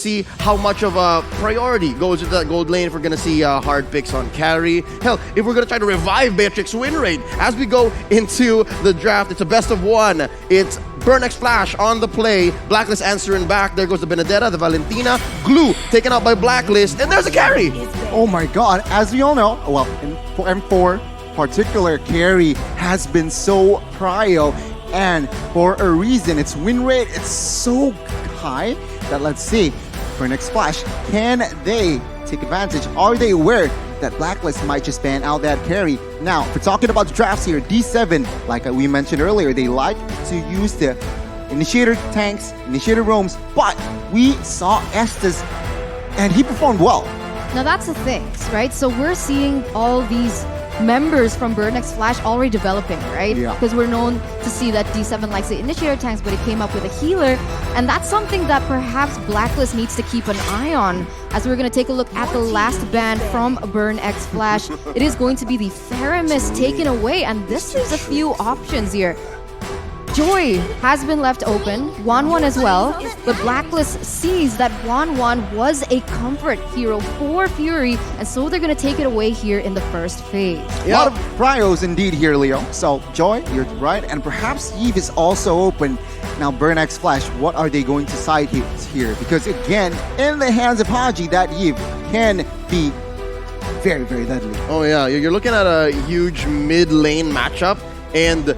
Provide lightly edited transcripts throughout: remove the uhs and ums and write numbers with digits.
see how much of a priority goes into that gold lane if we're going to see hard picks on carry. Hell, if we're going to try to revive Beatrix's win rate as we go into the draft, it's a best of one. It's Burnex Flash on the play. Blacklist answering back. There goes the Benedetta, the Valentina. Glue taken out by Blacklist, and there's a carry. Oh my god, as we all know, well, for M4 particular, carry has been so prio, and for a reason, its win rate is so high that let's see, Burnex Flash, can they take advantage? Are they aware that Blacklist might just ban out that carry? Now, if we're talking about the drafts here, D7, like we mentioned earlier, they like to use the initiator tanks, initiator roams, but we saw Estes, and he performed well. Now that's the thing, right? So we're seeing all these members from Burnex Flash already developing, right? Yeah. Because we're known to see that D7 likes the initiator tanks, but he came up with a healer, and that's something that perhaps Blacklist needs to keep an eye on. As we're going to take a look at the last ban from Burnex Flash, it is going to be the Theramis taken away, and this leaves a few options here. Joy has been left open, 1-1 as well, but Blacklist sees that 1-1 was a comfort hero for Fury, and so they're going to take it away here in the first phase. A lot of prios indeed here, Leo. So, Joy, you're right, and perhaps Eve is also open. Now, Burnex Flash, what are they going to side here? Because again, in the hands of Haji, that Eve can be very, very deadly. Oh yeah, you're looking at a huge mid-lane matchup, and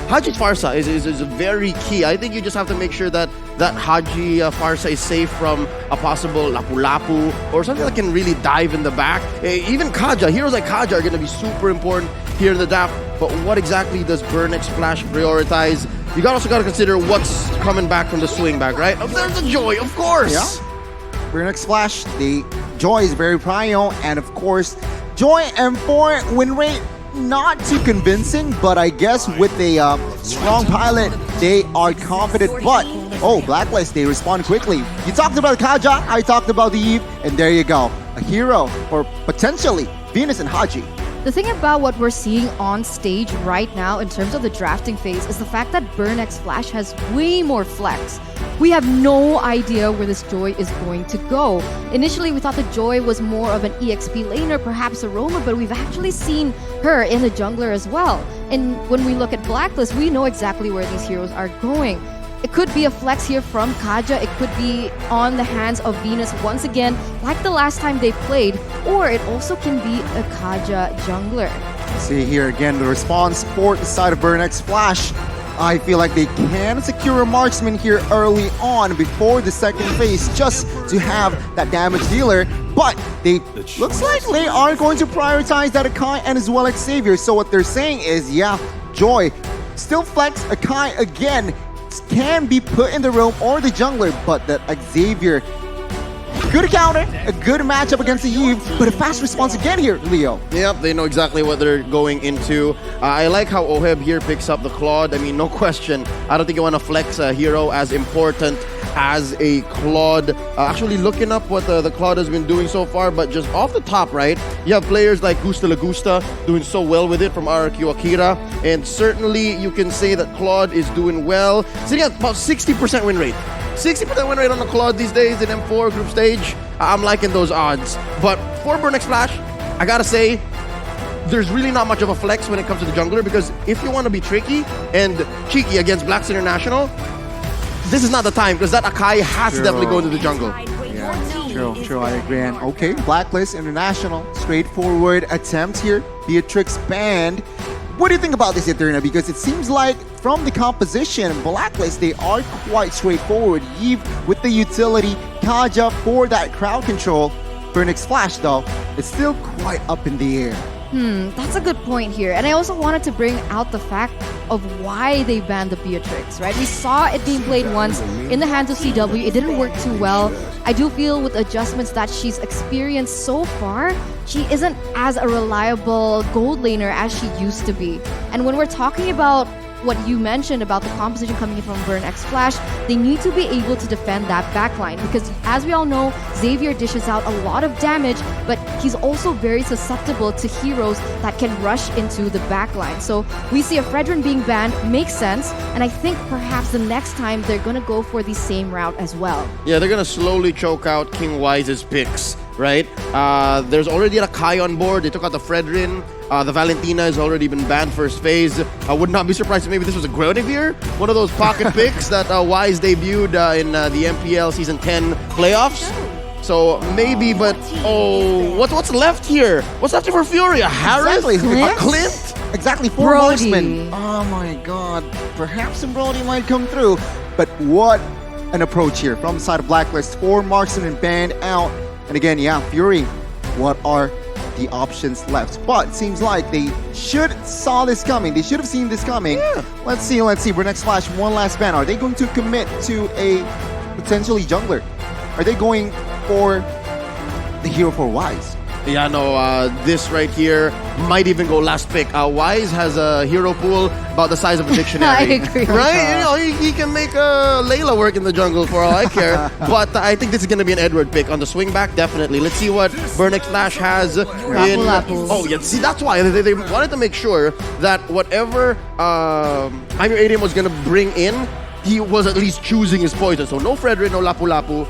Haji's Farsa is very key. I think you just have to make sure that Haji Farsa is safe from a possible Lapu-Lapu or something that can really dive in the back. Even Kaja, heroes like Kaja are going to be super important here in the draft. But what exactly does Burnex Flash prioritize? You also got to consider what's coming back from the swing back, right? Oh, there's a Joy, of course. Yeah. Burnex Flash, the Joy is very prio, and of course, Joy M4 win rate not too convincing, but I guess with a strong pilot, they are confident. But, oh, Blacklist, they respond quickly. You talked about Kaja, I talked about the Eve, and there you go. A hero, or potentially Venus and Haji. The thing about what we're seeing on stage right now in terms of the drafting phase is the fact that Burnex Flash has way more flex. We have no idea where this Joy is going to go. Initially, we thought the Joy was more of an EXP laner, perhaps a roamer, but we've actually seen her in the jungler as well. And when we look at Blacklist, we know exactly where these heroes are going. It could be a flex here from Kaja, it could be on the hands of Venus once again, like the last time they played, or it also can be a Kaja jungler. See here again the response for the side of Burnex Flash. I feel like they can secure a marksman here early on before the second phase just to have that damage dealer, but they looks like they are going to prioritize that Akai and as well as Xavier. So what they're saying is, yeah, Joy still flex Akai again, can be put in the roam or the jungler, but that Xavier, good counter, a good matchup against the Eve, but a fast response again here, Leo. Yep, they know exactly what they're going into. I like how Oheb here picks up the Claude. I mean, no question. I don't think you want to flex a hero as important as a Claude. Actually looking up what the Claude has been doing so far, but just off the top, right, you have players like Gusta Lagusta doing so well with it from RQ Akira, and certainly you can say that Claude is doing well, sitting at about 60% win rate. 60% win rate on the Claude these days in M4 group stage. I'm liking those odds. But for Burnex Flash, I gotta say, there's really not much of a flex when it comes to the jungler, because if you want to be tricky and cheeky against Blacks International, this is not the time, because that Akai has to definitely go into the jungle. Yeah, true, I agree. And okay, Blacklist International, straightforward attempt here. Beatrix banned. What do you think about this, Eterna? Because it seems like from the composition, Blacklist, they are quite straightforward. Eve with the utility, Kaja for that crowd control. Burnex Flash, though, it's still quite up in the air. That's a good point here. And I also wanted to bring out the fact of why they banned the Beatrix, right? We saw it being played once in the hands of CW. It didn't work too well. I do feel with adjustments that she's experienced so far, she isn't as a reliable gold laner as she used to be. And when we're talking about what you mentioned about the composition coming in from Burn X Flash, they need to be able to defend that backline because as we all know, Xavier dishes out a lot of damage, but he's also very susceptible to heroes that can rush into the backline. So we see a Fredrin being banned makes sense, and I think perhaps the next time they're gonna go for the same route as well. Yeah, they're gonna slowly choke out King Wise's picks, right? There's already a Kai on board. They took out the Fredrin. The Valentina has already been banned first phase. I would not be surprised if maybe this was a Guinevere, one of those pocket picks that Wise debuted in the MPL Season 10 playoffs. So maybe, but what's left here? What's left for Fury? A Harris? Exactly. A Clint? Exactly, 4 Brody. marksmen. Oh my god. Perhaps some Brody might come through. But what an approach here from the side of Blacklist. 4 marksmen banned out. And again, yeah, Fury, what are the options left? But it seems like they should saw this coming. They should have seen this coming. Yeah. Let's see. Next Flash, one last ban. Are they going to commit to a potentially jungler? Are they going for the hero for Wise? Yeah, no, this right here might even go last pick. Wise has a hero pool about the size of a dictionary. I agree. Right? You know, he can make Layla work in the jungle for all I care. But I think this is going to be an Edward pick. On the swing back, definitely. Let's see what Burnex Flash has in... Lapu. Oh, yeah. See, that's why. They wanted to make sure that whatever Amir Adium was going to bring in, he was at least choosing his poison. So no Fredrin, no Lapu Lapu.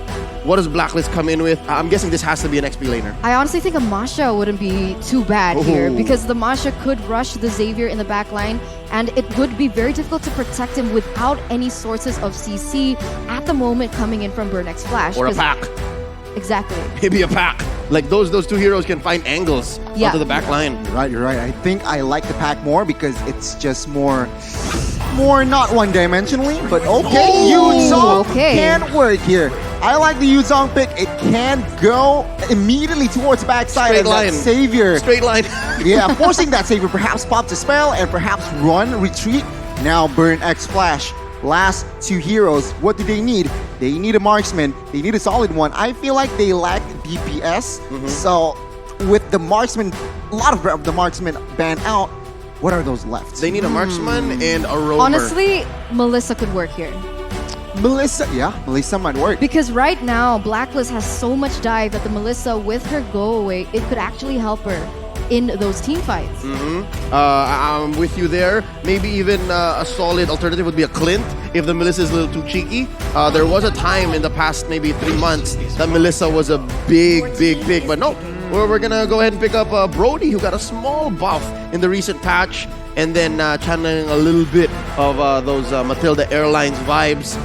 What does Blacklist come in with? I'm guessing this has to be an XP laner. I honestly think a Masha wouldn't be too bad here Ooh. because the Masha could rush the Xavier in the backline and it would be very difficult to protect him without any sources of CC at the moment coming in from Burn X Flash. Or a 'cause- pack. Exactly. Maybe a pack. Like those two heroes can find angles Yeah. onto the back line. You're right. I think I like the pack more because it's just more not one-dimensionally, but okay, Oh, Yuzong okay. can work here. I like the Yuzong pick. It can go immediately towards backside Straight of that line. Savior. Straight line. Yeah, forcing that Savior perhaps pop the spell and perhaps run, retreat. Now Burn X Flash. Last 2 heroes. What do they need? They need a marksman. They need a solid one. I feel like they lack DPS. So with the marksman, a lot of the marksmen banned out, what are those left? They need a marksman and a roamer. Honestly, Melissa could work here. Melissa might work. Because right now, Blacklist has so much dive that the Melissa, with her go away, it could actually help her in those team fights. I'm with you there. Maybe even a solid alternative would be a Clint if the Melissa is a little too cheeky. There was a time in the past maybe 3 months that Melissa was a big pick, but no. We're gonna go ahead and pick up Brody, who got a small buff in the recent patch, and then channeling a little bit of those Matilda Airlines vibes.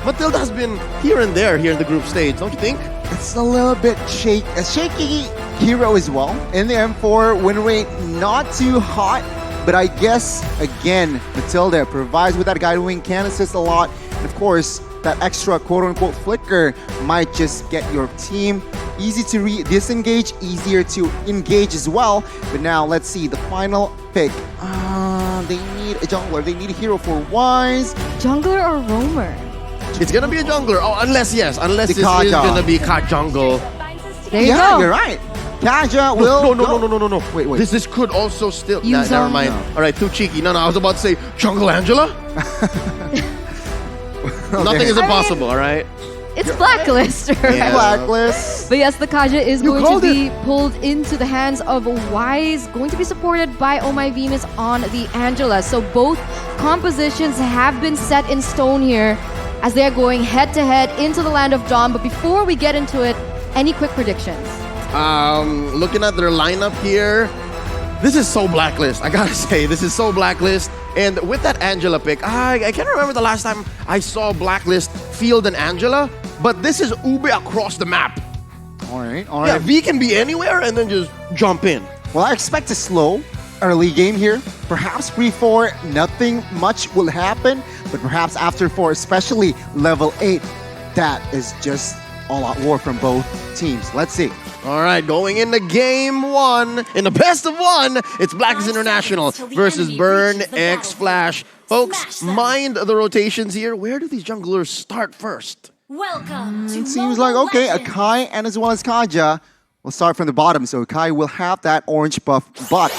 Matilda has been here and there here in the group stage, don't you think? It's a little bit a shaky hero as well. In the M4, win rate not too hot, but I guess, again, Matilda provides with that guide wing, can assist a lot. And of course, that extra quote-unquote flicker might just get your team easy to disengage, easier to engage as well. But now, let's see, the final pick. They need a jungler. They need a hero for Wise. Jungler or roamer? It's gonna be a jungler. Oh, unless this is Kaja. gonna be Kat jungle. There you Yeah, go. you're right. Kaja will No. Wait. This could also still... Use never them. mind. No. All right, too cheeky. No, I was about to say Jungle Angela. Nothing is I mean- impossible, all right? It's Blacklist, right? Yeah. Blacklist. But yes, the Kaja is You going to called be pulled into the hands of Wise, going to be supported by Oh My Venus on the Angela. So both compositions have been set in stone here as they are going head-to-head into the land of Dawn. But before we get into it, any quick predictions? Looking at their lineup here, this is so Blacklist. I gotta say, this is so Blacklist. And with that Angela pick, I can't remember the last time I saw Blacklist field an Angela, but this is Ube across the map. All right. Yeah, V can be anywhere and then just jump in. Well, I expect a slow early game here. Perhaps pre-4, nothing much will happen. But perhaps after 4, especially level 8, that is just all-out war from both teams. Let's see. All right, going into game 1, in the best of 1, it's Blacklist International versus Burn X Flash. Folks, mind the rotations here. Where do these junglers start first? Welcome to It seems like, Mobile okay, Legends. Akai and as well as Kaja will start from the bottom. So Akai will have that orange buff, but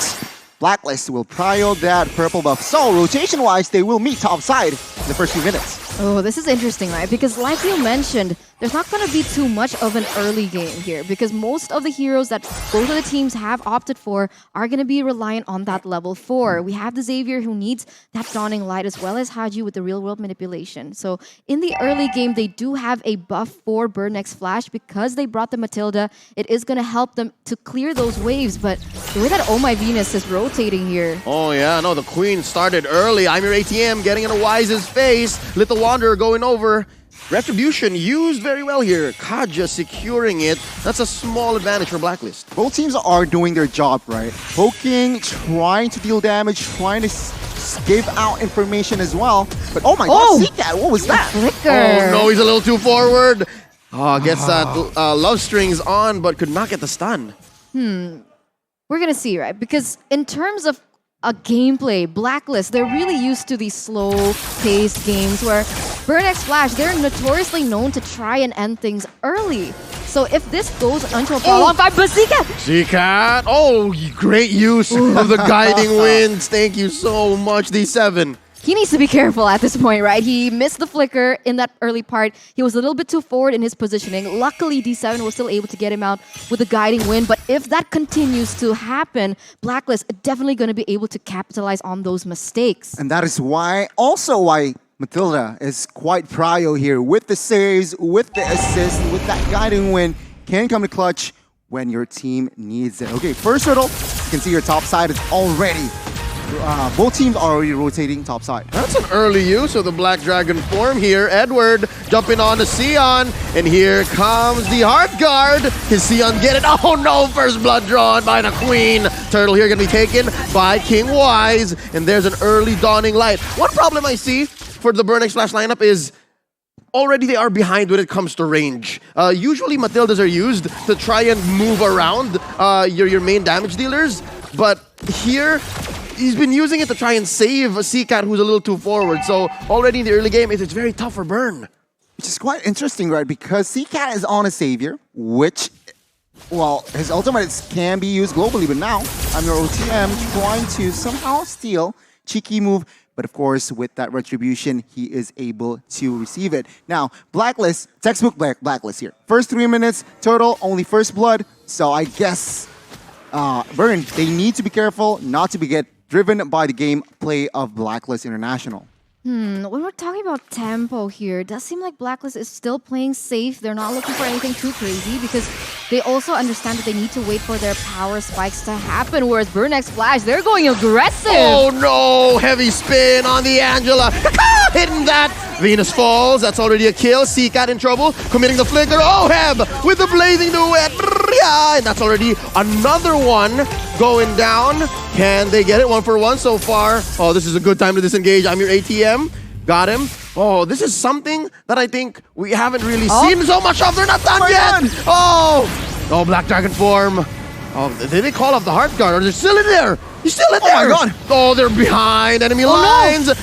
Blacklist will prio that purple buff. So, rotation-wise, they will meet top side in the first few minutes. Oh, this is interesting, right? Because like you mentioned, there's not going to be too much of an early game here because most of the heroes that both of the teams have opted for are going to be reliant on that level 4. We have the Xavier who needs that Dawning Light as well as Haji with the real-world manipulation. So in the early game, they do have a buff for Burn X Flash because they brought the Matilda. It is going to help them to clear those waves, but the way that Oh My Venus is rotating here. Oh yeah, no, the Queen started early. I'm your ATM getting in a Wise's face. Little Wanderer going over. Retribution used very well here. Kaja securing it. That's a small advantage for Blacklist. Both teams are doing their job, right? Poking, trying to deal damage, trying to give out information as well. But oh my god, see that? What was that? Flicker. Oh no, he's a little too forward. Oh, gets that love strings on, but could not get the stun. We're going to see, right? Because in terms of a gameplay, Blacklist, they're really used to these slow-paced games where Burn X Flash, they're notoriously known to try and end things early. So if this goes until follow-on 5, but Zcat! Oh, great use of the guiding winds. Thank you so much, D7. he needs to be careful at this point, right? He missed the flicker in that early part. He was a little bit too forward in his positioning. Luckily, D7 was still able to get him out with a guiding wind. But if that continues to happen, Blacklist are definitely going to be able to capitalize on those mistakes. And that is why, also why Matilda is quite prio here with the saves, with the assist, with that guiding wind. Can come to clutch when your team needs it. Okay, first hurdle, you can see your top side is already both teams are already rotating top side. That's an early use of the Black Dragon form here. Edward jumping on to Sion, and here comes the Heart Guard. Can Sion get it? Oh no, first blood drawn by the Queen. Turtle here gonna be taken by King Wise, and there's an early Dawning Light. One problem I see for the Burn X Flash lineup is already they are behind when it comes to range. Usually Matildas are used to try and move around your main damage dealers, but here he's been using it to try and save a C-Cat who's a little too forward. So already in the early game, it's very tough for Burn. Which is quite interesting, right? Because C-Cat is on a Savior, which, well, his ultimates can be used globally, but now I'm your OTM trying to somehow steal. Cheeky move, but of course, with that Retribution, he is able to receive it. Now, Blacklist, textbook Blacklist here. First 3 minutes, Turtle, only first blood. So I guess Burn, they need to be careful not to get driven by the gameplay of Blacklist International. When we're talking about tempo here, it does seem like Blacklist is still playing safe. They're not looking for anything too crazy because they also understand that they need to wait for their power spikes to happen, whereas Burn X Flash, they're going aggressive. Oh no, heavy spin on the Angela. Hitting that. Venus falls, that's already a kill. C-Cat in trouble, committing the flicker. Oh, Heb with the blazing duet. And that's already another one going down. Can they get it? 1 for 1 so far. Oh, this is a good time to disengage. I'm your ATM. Got him. Oh, this is something that I think we haven't really seen so much of. They're not done yet. Oh, Black Dragon form. Oh, did they call off the Heart Guard? Or they're still in there? He's still in there. Oh my god. Oh, they're behind enemy lines. No.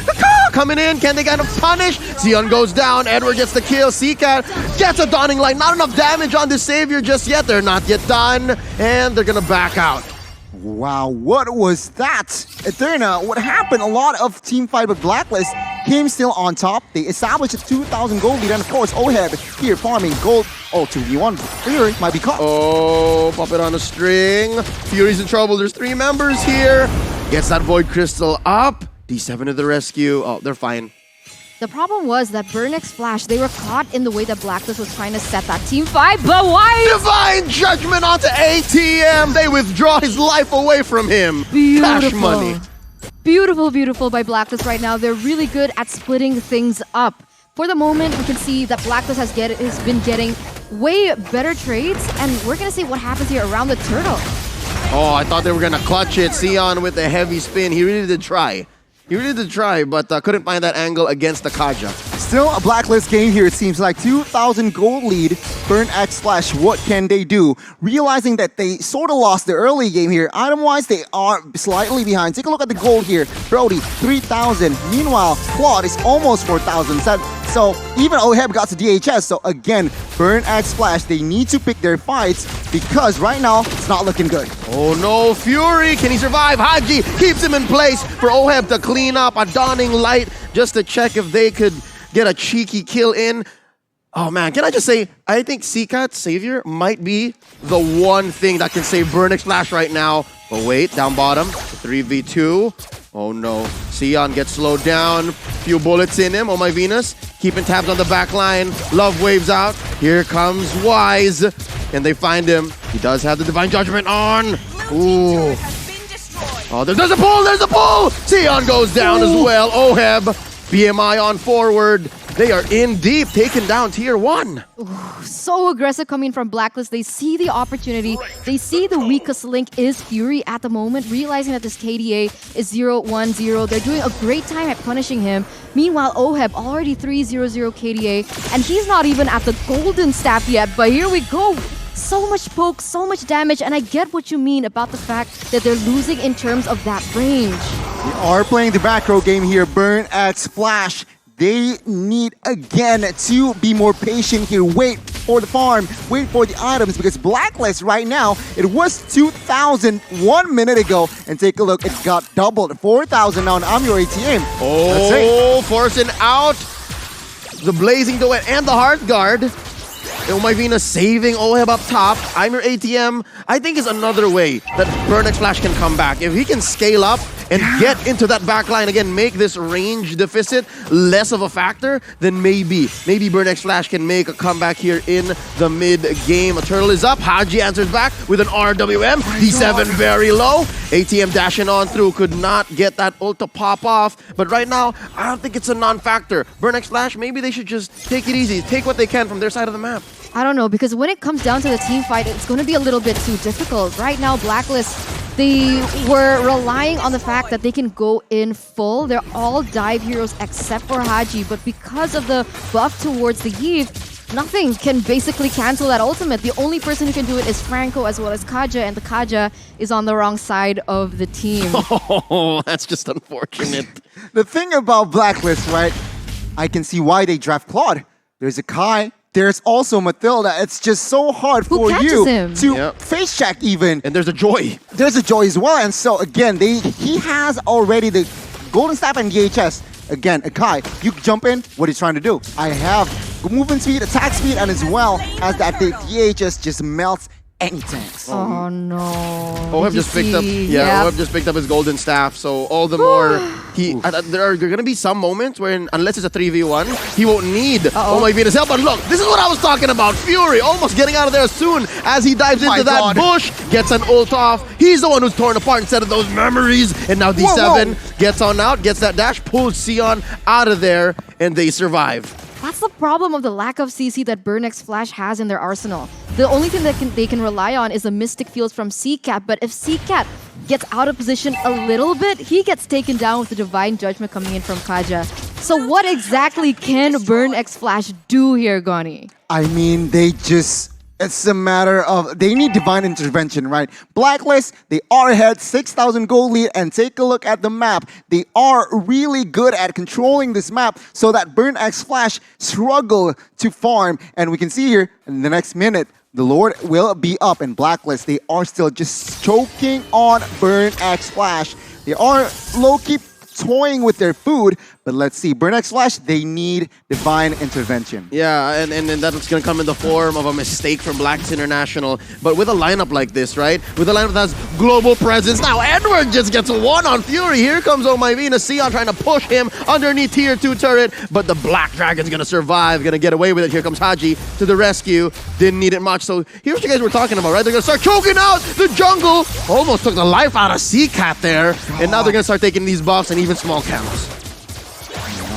Coming in. Can they kind of punish? Sion goes down. Edward gets the kill. C-Cat gets a Dawning Light. Not enough damage on this Savior just yet. They're not yet done. And they're going to back out. Wow, what was that? Eterna, what happened? A lot of team fight with Blacklist came still on top. They established a 2,000 gold lead, and of course, Oheb here farming gold. Oh, 2v1. Fury might be caught. Oh, pop it on a string. Fury's in trouble. There's 3 members here. Gets that Void Crystal up. D7 to the rescue. Oh, they're fine. The problem was that Burn X Flash, they were caught in the way that Blacklist was trying to set that team fight, but why? Divine Judgment onto ATM. They withdraw his life away from him. Beautiful. Cash money. Beautiful, beautiful by Blacklist right now. They're really good at splitting things up. For the moment, we can see that Blacklist has been getting way better trades, and we're going to see what happens here around the turtle. Oh, I thought they were going to clutch it. Sion with the heavy spin. He really did try. He really did try, but couldn't find that angle against the Kaja. Still a blacklist game here, it seems like. 2,000 gold lead. Burn X Flash, what can they do? Realizing that they sort of lost the early game here. Item-wise, they are slightly behind. Take a look at the gold here. Brody, 3,000. Meanwhile, Claude is almost 4,000. So even OHEB got to DHS. So again, Burn X Flash, they need to pick their fights because right now, it's not looking good. Oh no, Fury, can he survive? Haji keeps him in place for OHEB to clean up a dawning light just to check if they could get a cheeky kill in. Oh man, can I just say, I think CCAT Savior might be the one thing that can save Burnix Flash right now. But wait, down bottom, 3v2. Oh no, Sion gets slowed down. Few bullets in him. Oh my Venus, keeping tabs on the back line. Love waves out. Here comes Wise. And they find him. He does have the Divine Judgment on. Ooh. Oh, there's a pull, there's a pull! Sion goes down as well. OHEB, BMI on forward. They are in deep, taking down tier 1. So aggressive coming from Blacklist. They see the opportunity. They see the weakest link is Fury at the moment, realizing that this KDA is 0-1-0. They're doing a great time at punishing him. Meanwhile, OHEB already 3-0-0 KDA, and he's not even at the golden staff yet, but here we go. So much poke, so much damage, and I get what you mean about the fact that they're losing in terms of that range. We are playing the back row game here. Burn X Flash. They need, again, to be more patient here. Wait for the farm, wait for the items, because Blacklist right now, it was 2,000 1 minute ago. And take a look, it got doubled. 4,000 now, and I'm your ATM. Oh, forcing out the Blazing Duet and the Heart Guard. My Venus saving OHEB up top. I'm your ATM. I think is another way that Burnix Flash can come back. If he can scale up and get into that back line again, make this range deficit less of a factor, then maybe Burnix Flash can make a comeback here in the mid game. A turtle is up. Haji answers back with an RWM. D7 very low. ATM dashing on through, could not get that ult to pop off. But right now, I don't think it's a non-factor. Burnix Flash, maybe they should just take it easy, take what they can from their side of the map. I don't know, because when it comes down to the team fight, it's going to be a little bit too difficult. Right now, Blacklist, they were relying on the fact that they can go in full. They're all dive heroes except for Haji, but because of the buff towards the Eve, nothing can basically cancel that ultimate. The only person who can do it is Franco as well as Kaja, and the Kaja is on the wrong side of the team. Oh, that's just unfortunate. The thing about Blacklist, right? I can see why they draft Claude. There's a Kai. There's also Matilda. It's just so hard for you to face check even. And there's a Joy. There's a Joy as well. And so again, he has already the Golden Staff and DHS. Again, Akai, you jump in, what he's trying to do. I have movement speed, attack speed, and as well as that the DHS just melts any tanks. Oh no. OHEB just picked up OHEB just picked up his golden staff, so all the more there are gonna be some moments where unless it's a 3v1, he won't need Oh my Venus help. But look, this is what I was talking about. Fury almost getting out of there as soon as he dives into that bush, gets an ult off. He's the one who's torn apart instead of those memories. And now D7 gets on out, gets that dash, pulls Sion out of there, and they survive. That's the problem of the lack of CC that Burnix Flash has in their arsenal. The only thing that they can rely on is the Mystic Fields from CCAT, but if CCAT gets out of position a little bit, he gets taken down with the Divine Judgment coming in from Kaja. So what exactly can Burnix Flash do here, Goni? I mean, it's a matter of, they need divine intervention, right? Blacklist, they are ahead, 6,000 gold lead, and take a look at the map. They are really good at controlling this map so that Burn X Flash struggle to farm. And we can see here, in the next minute, the Lord will be up, and Blacklist, they are still just choking on Burn X Flash. They are low-key toying with their food, but let's see. Burn X Flash, they need divine intervention. Yeah, and that's going to come in the form of a mistake from Blacks International. But with a lineup like this, right? With a lineup that has global presence. Now, Edward just gets one on Fury. Here comes Oh My Venus. Sion trying to push him underneath tier 2 turret. But the Black Dragon's going to survive, going to get away with it. Here comes Haji to the rescue. Didn't need it much. So here's what you guys were talking about, right? They're going to start choking out the jungle. Almost took the life out of CCAT there. And now they're going to start taking these buffs and even small counts.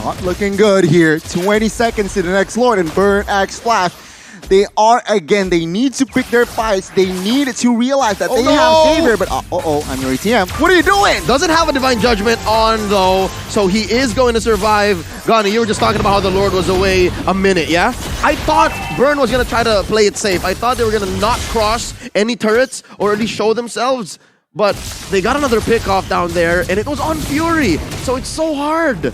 Not looking good here. 20 seconds to the next Lord, and Burn X Flash. They need to pick their fights. They need to realize that Oh, they no. have Xavier, but I'm your ATM. What are you doing? Doesn't have a Divine Judgment on, though, so he is going to survive. Ghana, you were just talking about how the Lord was away a minute, yeah? I thought Burn was going to try to play it safe. I thought they were going to not cross any turrets or at least show themselves. But they got another pick off down there, and it was on Fury. So it's so hard.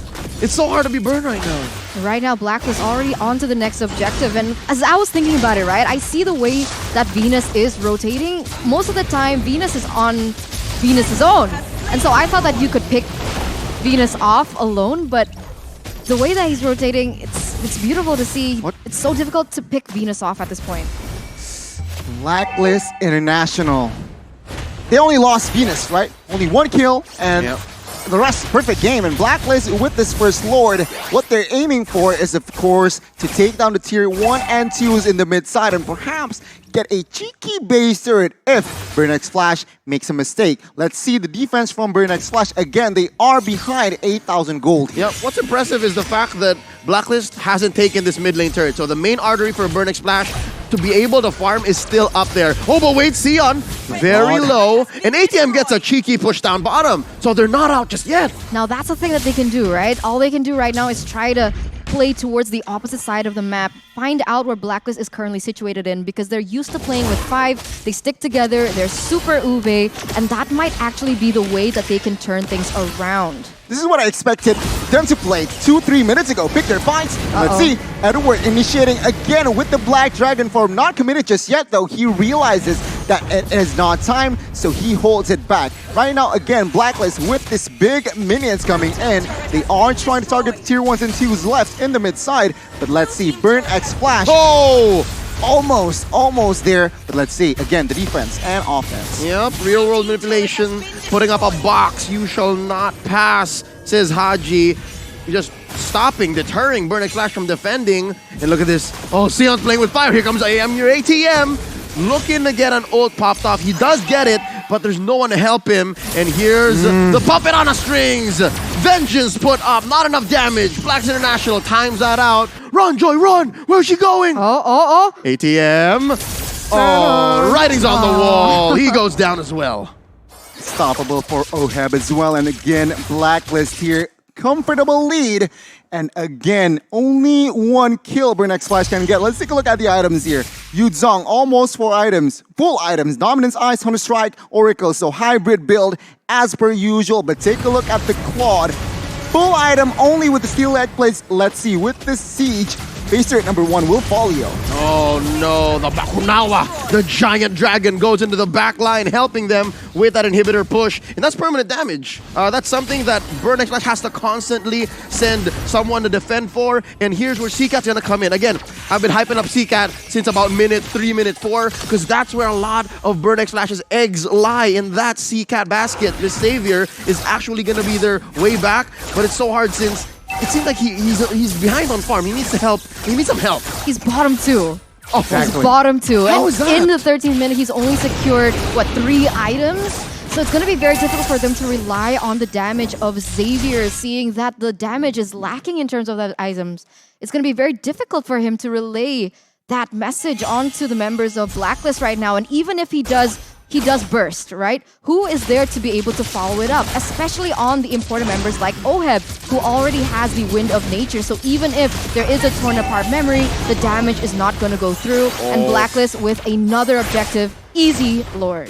It's so hard to be Burn right now. Right now, Black was already on to the next objective. And as I was thinking about it, right, I see the way that Venus is rotating. Most of the time, Venus is on Venus's own. And so I thought that you could pick Venus off alone, but the way that he's rotating, it's beautiful to see. What? It's so difficult to pick Venus off at this point. Blacklist International. They only lost Venus, right? Only 1 kill, and Yep. the rest, perfect game. And Blacklist, with this first Lord, what they're aiming for is, of course, to take down the tier 1 and 2s in the mid side and perhaps get a cheeky base turret if Burnex Flash makes a mistake. Let's see the defense from Burnex Flash. Again, they are behind 8,000 gold. Yeah, what's impressive is the fact that Blacklist hasn't taken this mid lane turret. So the main artery for Burnex Splash to be able to farm is still up there. Oh, but wait, Sion, very God. low. And ATM gets a cheeky push down bottom. So they're not out just yet. Now that's the thing that they can do, right? All they can do right now is try to play towards the opposite side of the map, find out where Blacklist is currently situated in, because they're used to playing with 5, they stick together, they're super uve, and that might actually be the way that they can turn things around. This is what I expected them to play 2-3 minutes ago. Pick their fights. Let's see. Edward initiating again with the Black Dragon form. Not committed just yet, though. He realizes that it is not time, so he holds it back. Right now, again, Blacklist with this big minions coming in. They are trying to target the tier 1s and 2s left in the mid side, but let's see. Burn X Flash. Oh! Almost there, but let's see. Again, the defense and offense. Yep, real world manipulation, putting up a box. You shall not pass, says Haji. Just stopping, deterring Burnex Flash from defending. And look at this. Oh, Sion's playing with fire. Here comes AM, your ATM. Looking to get an ult popped off. He does get it, but there's no one to help him. And here's the puppet on the strings. Vengeance put up, not enough damage. Blacks International times that out. Run, Joy, run! Where's she going? ATM. Oh, writing's on the wall. He goes down as well. Stoppable for Oheb as well. And again, Blacklist here. Comfortable lead. And again, only 1 kill Burnex Flash can get. Let's take a look at the items here. Yuzong, almost 4 items. Full items. Dominance, Ice, Hunter Strike, Oracle. So hybrid build as per usual. But take a look at the Claude. Full item only with the steel egg plates. Let's see, with the Siege, base turret number 1 will folio. Oh no, the Bakunawa, the giant dragon goes into the back line, helping them with that inhibitor push. And that's permanent damage. That's something that Burnex Flash has to constantly send someone to defend for. And here's where CCAT's gonna come in. Again, I've been hyping up CCAT since about minute 3, minute 4, because that's where a lot of Burnex Flash's eggs lie, in that CCAT basket. This Savior is actually gonna be their way back, but it's so hard since it seems like he's behind on farm. He needs to help. He needs some help. He's bottom 2. Oh, Exactly. He's bottom 2. How And is that? in the 13th minute, he's only secured, 3 items? So it's going to be very difficult for them to rely on the damage of Xavier, seeing that the damage is lacking in terms of the items. It's going to be very difficult for him to relay that message onto the members of Blacklist right now. And even if he does burst, right? Who is there to be able to follow it up? Especially on the important members like Oheb, who already has the Wind of Nature. So even if there is a torn apart memory, the damage is not going to go through. And Blacklist with another objective, easy Lord.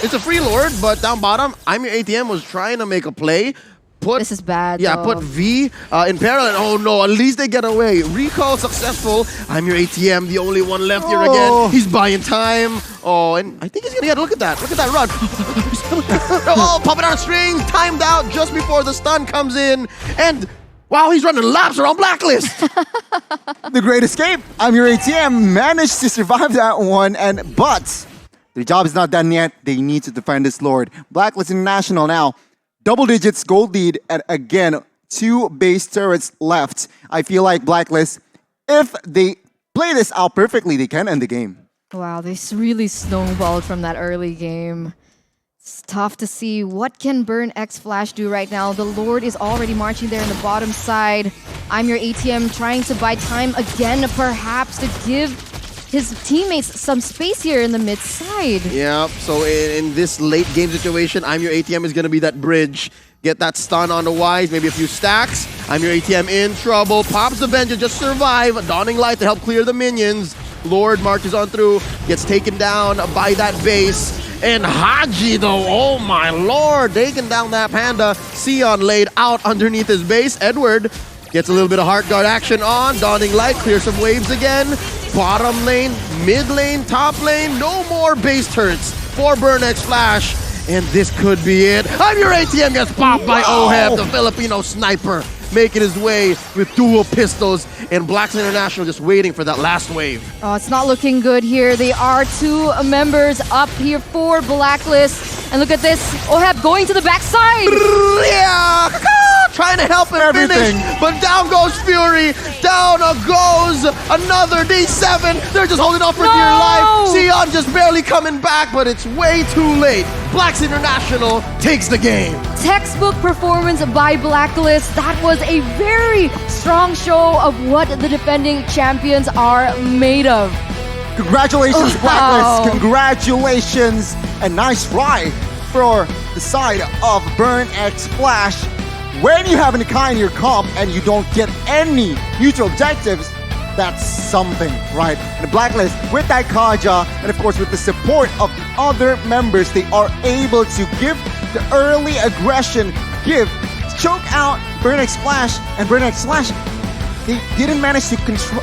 It's a free Lord, but down bottom, I'm Your ATM was trying to make a play. This is bad. Yeah, though. put V in parallel. Oh no, at least they get away. Recall successful. I'm Your ATM, the only one left here again. He's buying time. Oh, and I think he's gonna get, look at that. Look at that run. Oh, pop it on a string. Timed out just before the stun comes in. And wow, he's running laps around Blacklist. The Great Escape. I'm Your ATM managed to survive that one, but their job is not done yet. They need to defend this Lord. Blacklist International now. Double digits gold lead, and again, 2 base turrets left. I feel like Blacklist, if they play this out perfectly, they can end the game. Wow, they really snowballed from that early game. It's tough to see. What can Burn X Flash do right now? The Lord is already marching there in the bottom side. I'm Your ATM trying to buy time again, perhaps to give his teammates some space here in the mid side. Yeah, so in this late game situation, I'm Your ATM is going to be that bridge. Get that stun on the Wise, maybe a few stacks. I'm Your ATM in trouble. Pops the Vengeance, just survive. Dawning Light to help clear the minions. Lord marches on through, gets taken down by that base. And Haji though, oh my lord, taking down that Panda. Sion laid out underneath his base. Edward gets a little bit of Heart Guard action on. Dawning Light, clear some waves again. Bottom lane, mid lane, top lane, no more base turrets for Burnex Flash. And this could be it. I'm Your ATM gets popped by Oheb, the Filipino sniper, making his way with dual pistols, and Blacks International just waiting for that last wave. Oh, it's not looking good here. They are 2 members up here for Blacklist. And look at this. Oheb going to the backside. Yeah, trying to help him Everything. finish, but down goes Fury. Down goes another D7. They're just holding off for dear life. Sion just barely coming back, but it's way too late. Blacks International takes the game. Textbook performance by Blacklist. That was a very strong show of what the defending champions are made of. Congratulations, Wow. Blacklist. Congratulations. A nice ride for the side of Burn X Flash. When you have an Kai in your comp and you don't get any neutral objectives, that's something, right? And the Blacklist, with that Kaja, and of course with the support of the other members, they are able to give the early aggression, choke out Burn X Flash, and Burn X Flash, they didn't manage to control,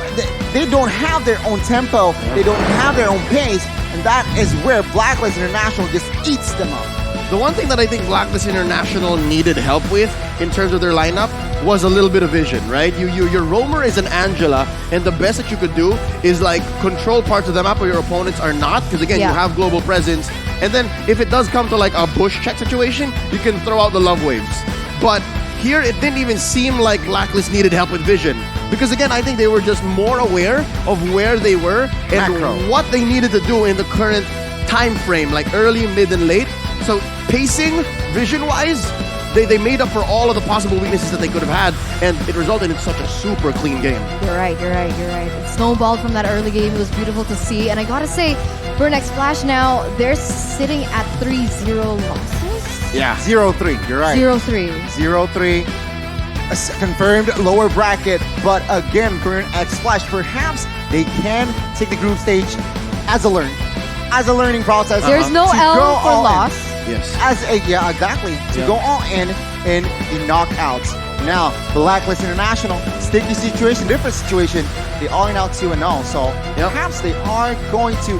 they don't have their own tempo, they don't have their own pace, and that is where Blacklist International just eats them up. The one thing that I think Blacklist International needed help with in terms of their lineup was a little bit of vision, right? Your roamer is an Angela, and the best that you could do is like control parts of the map where your opponents are not, because again, you have global presence. And then if it does come to like a bush check situation, you can throw out the love waves. But here, it didn't even seem like Blacklist needed help with vision. Because again, I think they were just more aware of where they were and Macro. what they needed to do in the current time frame, like early, mid, and late. So pacing, vision-wise, they made up for all of the possible weaknesses that they could have had, and it resulted in such a super clean game. You're right. It snowballed from that early game. It was beautiful to see. And I gotta say, Burn X Flash now, they're sitting at 3-0 losses? Yeah. 0-3, you're right. 0-3. 0-3. A confirmed lower bracket, but again, Burn X Flash, perhaps they can take the group stage as a learning process. There's no to L go for all in. loss. Yes. Yeah, exactly. To go all in the knockouts. Now, Blacklist International, sticky situation, different situation. They are now 2-0, so perhaps they are going to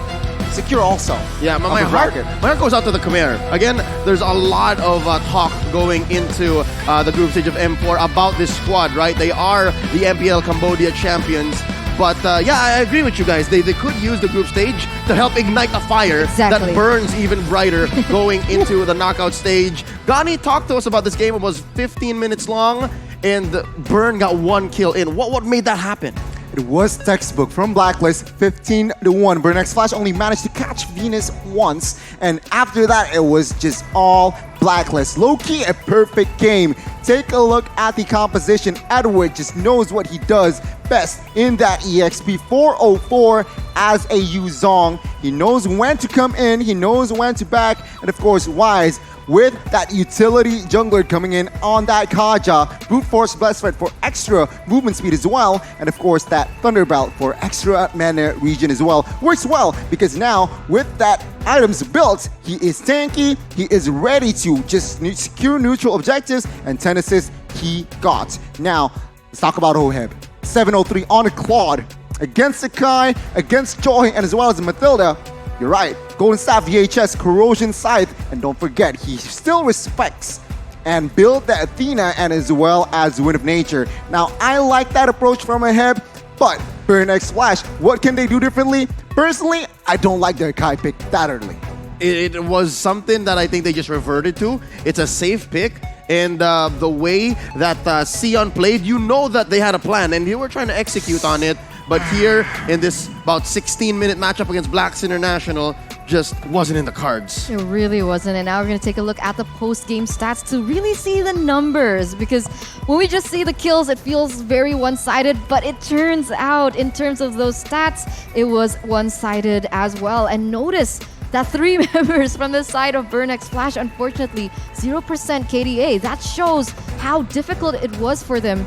secure also. Yeah, my heart goes out to the Khmer. Again, there's a lot of talk going into the group stage of M4 about this squad, right? They are the MPL Cambodia champions. But yeah, I agree with you guys. They could use the group stage to help ignite a fire that burns even brighter going into the knockout stage. Gani, talk to us about this game. It was 15 minutes long, and Burn got 1 kill in. What made that happen? It was textbook from Blacklist, 15-1. Burn X Flash only managed to catch Venus once, and after that, it was just all Blacklist. Low-key, a perfect game. Take a look at the composition. Edward just knows what he does best in that EXP 404 as a Yuzong. He knows when to come in, he knows when to back, and of course, Wise with that utility jungler coming in on that Kaja. Brute Force Blessed Thread for extra movement speed as well, and of course that Thunderbolt for extra mana regen as well. Works well because now with that items built, he is tanky, he is ready to just secure neutral objectives, and 10 assists he got. Now, let's talk about Oheb. 703 on a Claude against Sakai, against Joy, and as well as Mathilda. You're right, Golden Staff VHS, Corrosion Scythe, and don't forget, he still respects and build the Athena and as well as Wind of Nature. Now, I like that approach from Oheb, but Burn X Flash, what can they do differently? Personally, I don't like their Kai pick that early. It was something that I think they just reverted to. It's a safe pick. And the way that Sion played, you know that they had a plan and they were trying to execute on it. But here in this about 16-minute matchup against Blacks International, just wasn't in the cards. It really wasn't. And now we're going to take a look at the post-game stats to really see the numbers. Because when we just see the kills, it feels very one-sided. But it turns out, in terms of those stats, it was one-sided as well. And notice that 3 members from the side of Burnex Flash, unfortunately, 0% KDA. That shows how difficult it was for them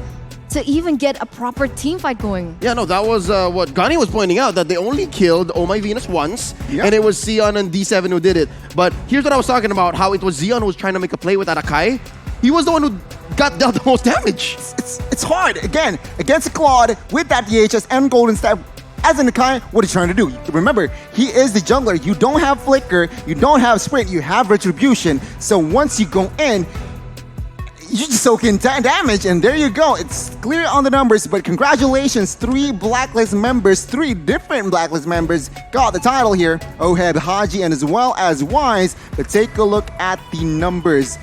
to even get a proper team fight going. Yeah, no, that was what Gani was pointing out, that they only killed Oh My Venus once, Yep. and it was Xeon and D7 who did it. But here's what I was talking about, how it was Xeon who was trying to make a play with Arakai. He was the one who got dealt the most damage. It's hard. Again, against a Claude with that DHS and Golden Staff. As in Nakai, what he's trying to do. Remember, he is the jungler. You don't have Flicker, you don't have Sprint, you have Retribution. So once you go in, you just soak in damage, and there you go. It's clear on the numbers, but congratulations, 3 Blacklist members, 3 different Blacklist members got the title here. Oheb, Haji, and as well as Wise. But take a look at the numbers.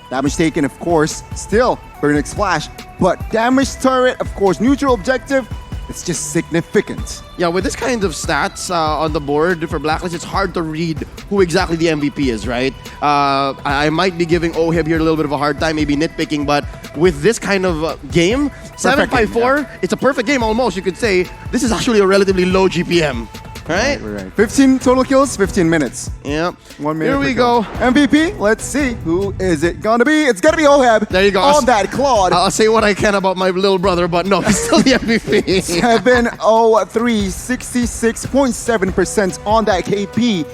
Damage taken, of course, still Burnex Flash, but damage turret, of course, neutral objective, it's just significant. Yeah, with this kind of stats on the board for Blacklist, it's hard to read who exactly the MVP is, right? I might be giving Oheb here a little bit of a hard time, maybe nitpicking, but with this kind of game, 754, it's a perfect game almost, you could say. This is actually a relatively low GPM, right? Right. 15 total kills, 15 minutes. Yeah. 1 minute. Here we per kill. go. MVP, let's see. Who is it gonna be? It's gonna be Oheb. There you go. On that Claude. I'll say what I can about my little brother, but no, he's still the MVP. 703, 66.7% on that KP.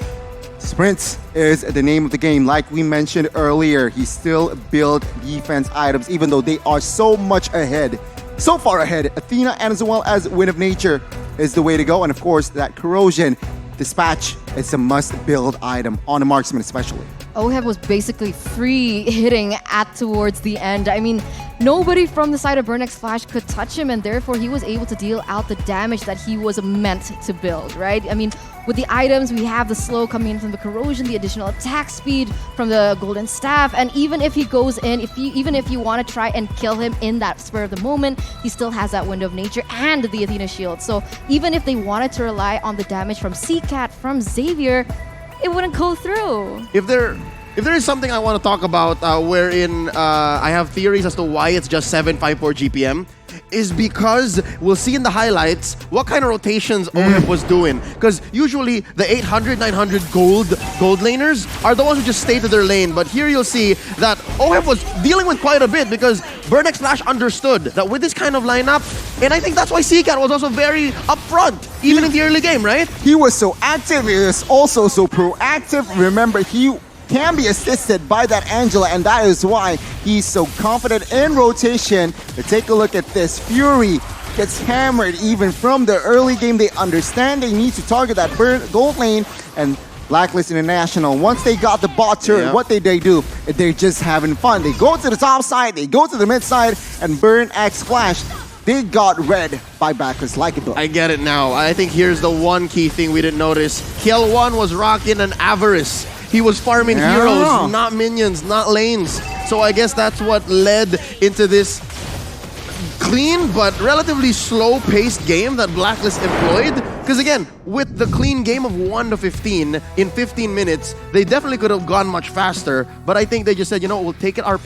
Sprint is the name of the game. Like we mentioned earlier, he still build defense items even though they are so much ahead. So far ahead. Athena and as well as Wind of Nature is the way to go. And of course, that Corrosion Dispatch is a must-build item on a marksman especially. Oheb was basically free hitting at towards the end. I mean, nobody from the side of Burnex Flash could touch him, and therefore he was able to deal out the damage that he was meant to build, right? I mean, with the items, we have the slow coming in from the Corrosion, the additional attack speed from the Golden Staff, and even if he goes in, even if you want to try and kill him in that spur of the moment, he still has that Window of Nature and the Athena Shield. So even if they wanted to rely on the damage from CCAT, from Xavier, it wouldn't go through. If there is something I want to talk about wherein I have theories as to why it's just 754 GPM, is because we'll see in the highlights what kind of rotations Oheb was doing. Because usually the 800, 900 gold laners are the ones who just stay to their lane. But here you'll see that Oheb was dealing with quite a bit because Burnex Flash understood that with this kind of lineup, and I think that's why CCAT was also very upfront, even in the early game, right? He was so active, he was also so proactive. Remember, he can be assisted by that Angela, and that is why he's so confident in rotation. But take a look at this. Fury gets hammered even from the early game. They understand they need to target that gold lane, and Blacklist International, once they got the bot turret, what they do? They're just having fun. They go to the top side, they go to the mid side, and Burnex Flash, they got read by Blacklist like a book. I get it now. I think here's the one key thing we didn't notice. Kill 1 was rocking an Avarice. He was farming heroes, not minions, not lanes. So I guess that's what led into this clean but relatively slow-paced game that Blacklist employed. Because again, with the clean game of 1 to 15 in 15 minutes, they definitely could have gone much faster. But I think they just said, you know, we'll take it our